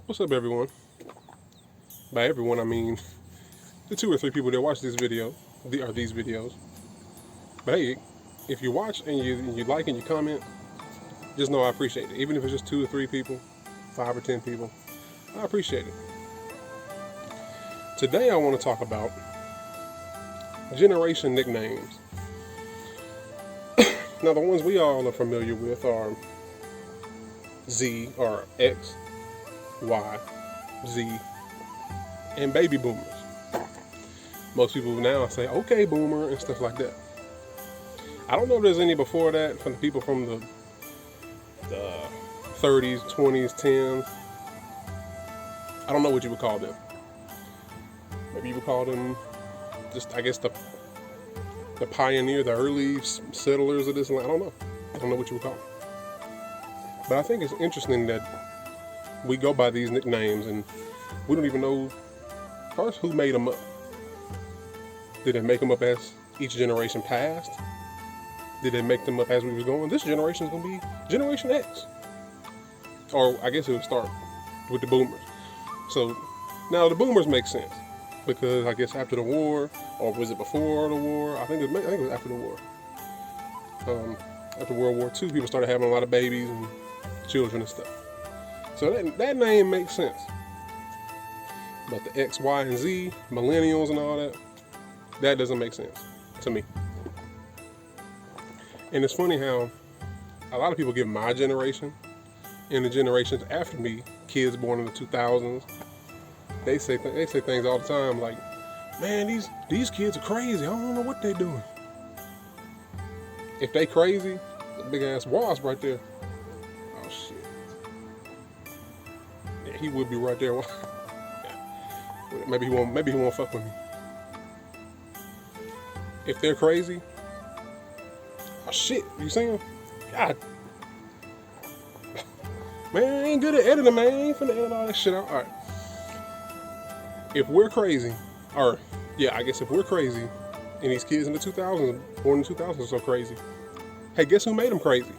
What's up, everyone? By everyone, I mean the 2 or 3 people that watch this video, these videos. But hey, if you watch and you like and you comment, just know I appreciate it. Even if it's just 2 or 3 people, 5 or 10 people, I appreciate it. Today, I want to talk about generation nicknames. Now, the ones we all are familiar with are Z or X, Y, Z, and baby boomers. Most people now say, okay, boomer, and stuff like that. I don't know if there's any before that from the people from the 30s, 20s, 10s. I don't know what you would call them. Maybe you would call them just, I guess, the pioneer, the early settlers of this land. I don't know. I don't know what you would call them. But I think it's interesting that we go by these nicknames and we don't even know first who made them up. Did they make them up as each generation passed? Did they make them up as we was going? This generation is going to be Generation X. Or I guess it would start with the boomers. So now the boomers make sense because I guess after the war, or was it before the war? I think it was after the war. After World War II, people started having a lot of babies and children and stuff. So that name makes sense. But the X, Y, and Z, millennials and all that doesn't make sense to me. And it's funny how a lot of people give my generation and the generations after me, kids born in the 2000s, they say things all the time like, man, these kids are crazy. I don't know what they're doing. If they crazy, the big ass wasp right there. Oh shit. Yeah, he would be right there. Maybe he won't fuck with me. If they're crazy, oh shit, you see him? God. Man, I ain't good at editing, man. I ain't finna edit all that shit out. Alright. If we're crazy, if we're crazy, and these kids in the 2000s, born in the 2000s are so crazy, hey, guess who made them crazy?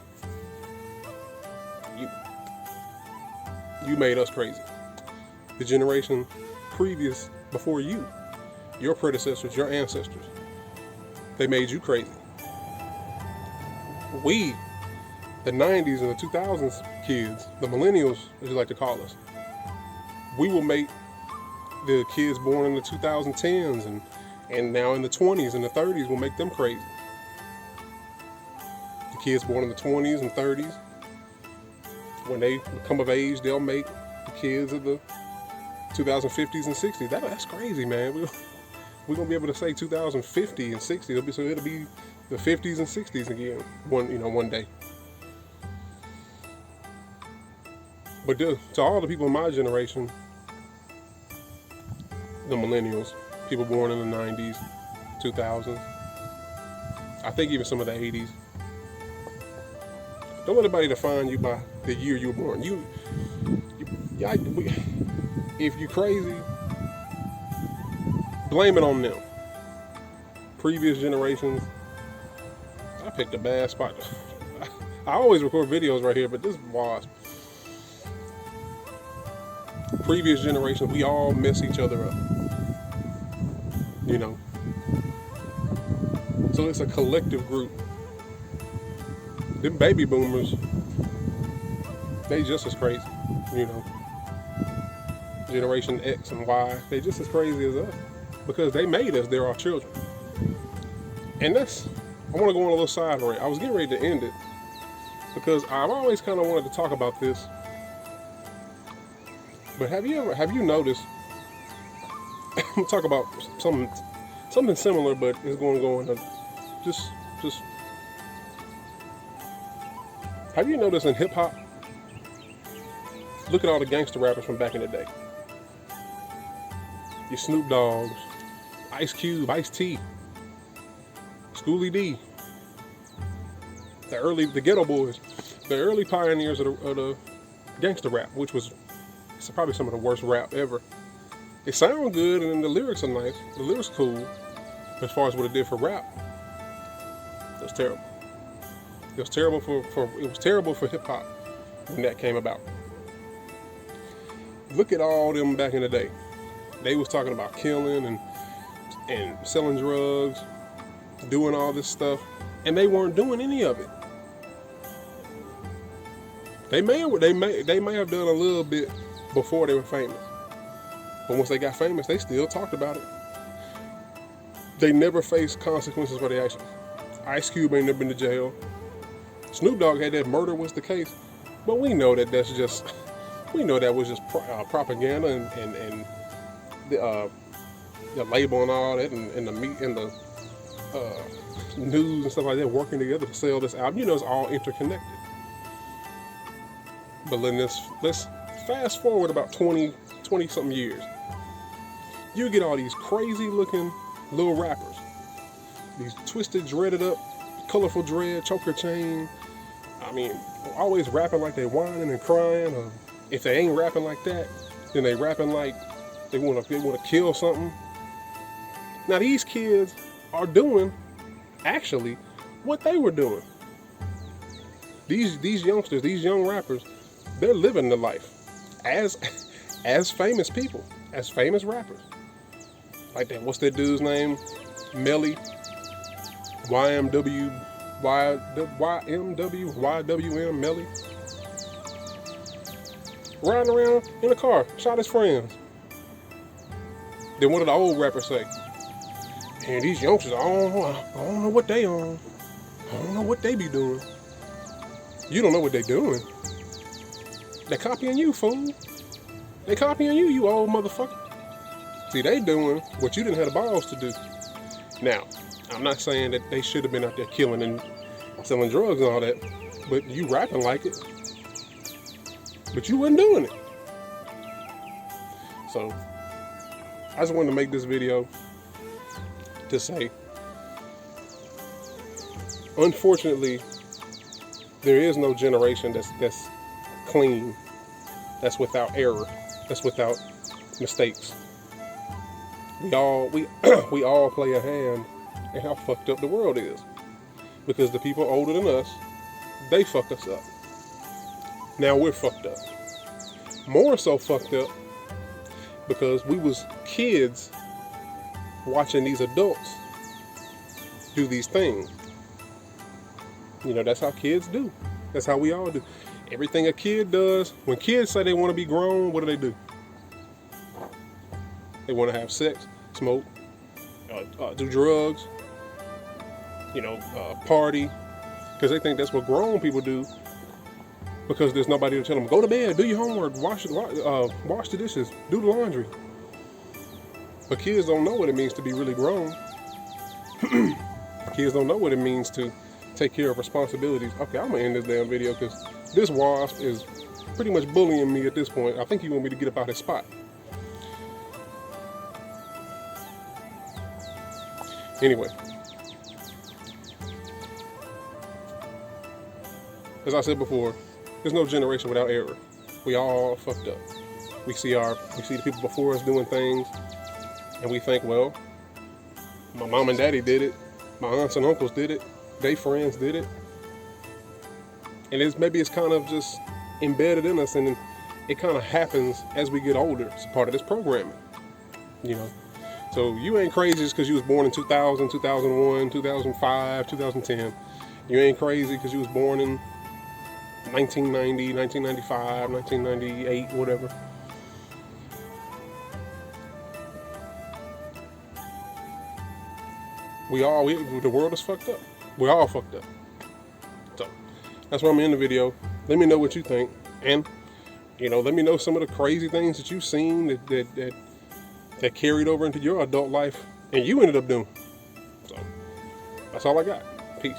You made us crazy. The generation before you, your predecessors, your ancestors, they made you crazy. We, the 90s and the 2000s kids, the millennials, as you like to call us, we will make the kids born in the 2010s and now in the 20s and the 30s will make them crazy. The kids born in the 20s and 30s, when they come of age, they'll make the kids of the 2050s and 60s. That's crazy, man. We're gonna be able to say 2050 and 60. It'll be the 50s and 60s again one day. But to all the people in my generation, the millennials, people born in the 90s, 2000s, I think even some of the 80s. Don't let anybody define you by the year you were born. If you're crazy, blame it on them. Previous generations, I picked a bad spot. I always record videos right here, but this wasp. Previous generations, we all mess each other up. So it's a collective group. Them baby boomers, they just as crazy, Generation X and Y, they just as crazy as us because they made us. They're our children. And I want to go on a little side rant. I was getting ready to end it because I've always kind of wanted to talk about this. But have you noticed? I'm gonna talk about something similar, but it's going to go into just. Have you noticed in hip hop? Look at all the gangster rappers from back in the day. Your Snoop Dogg's, Ice Cube, Ice-T, Schoolie D, the Ghetto Boys, the early pioneers of the gangster rap, which was probably some of the worst rap ever. It sounds good and the lyrics are nice. The lyrics cool. As far as what it did for rap, it was terrible. It was terrible for hip hop when that came about. Look at all them back in the day. They was talking about killing and selling drugs, doing all this stuff, and they weren't doing any of it. They may have done a little bit before they were famous, but once they got famous, they still talked about it. They never faced consequences for their actions. Ice Cube ain't never been to jail. Snoop Dogg had that murder was the case, but we know that was just propaganda and the label and all that, and the meat and the news and stuff like that working together to sell this album. You know, it's all interconnected. But let's fast forward about 20 something years. You get all these crazy looking little rappers, these twisted, dreaded up, colorful dread, choker chain. I mean, always rapping like they whining and crying. Or if they ain't rapping like that, then they rapping like they want to kill something. Now these kids are doing actually what they were doing. These youngsters, these young rappers, they're living the life as famous people, as famous rappers. Like that, what's that dude's name? Melly, YMWM, Melly. Riding around in a car, shot his friends. Then one of the old rappers say, "Man, these youngsters, I don't know what they on. I don't know what they be doing." You don't know what they doing. They copying you, fool. They copying you, you old motherfucker. See, they doing what you didn't have the balls to do. Now, I'm not saying that they should have been out there killing and selling drugs and all that, but you rapping like it. But you wasn't doing it. So, I just wanted to make this video to say, unfortunately, there is no generation that's clean, that's without error, that's without mistakes. We all play a hand in how fucked up the world is, because the people older than us, they fuck us up. Now we're fucked up. More so fucked up because we was kids watching these adults do these things. You know, that's how kids do. That's how we all do. Everything a kid does, when kids say they want to be grown, what do? They want to have sex, smoke, do drugs, party, because they think that's what grown people do, because there's nobody to tell them, go to bed, do your homework, wash the dishes, do the laundry. But kids don't know what it means to be really grown. Kids don't know what it means to take care of responsibilities. Okay, I'm going to end this damn video because this wasp is pretty much bullying me at this point. I think he want me to get up out his spot. Anyway, as I said before, there's no generation without error. We all fucked up. We see the people before us doing things, and we think, well, my mom and daddy did it, my aunts and uncles did it, they friends did it, and maybe it's kind of just embedded in us, and it kind of happens as we get older. It's part of this programming, So you ain't crazy just because you was born in 2000, 2001, 2005, 2010. You ain't crazy because you was born in 1990, 1995, 1998, whatever. The world is fucked up. We're all fucked up. So that's why I'm in the video. Let me know what you think, and let me know some of the crazy things that you've seen that carried over into your adult life and you ended up doing. So that's all I got. Peace.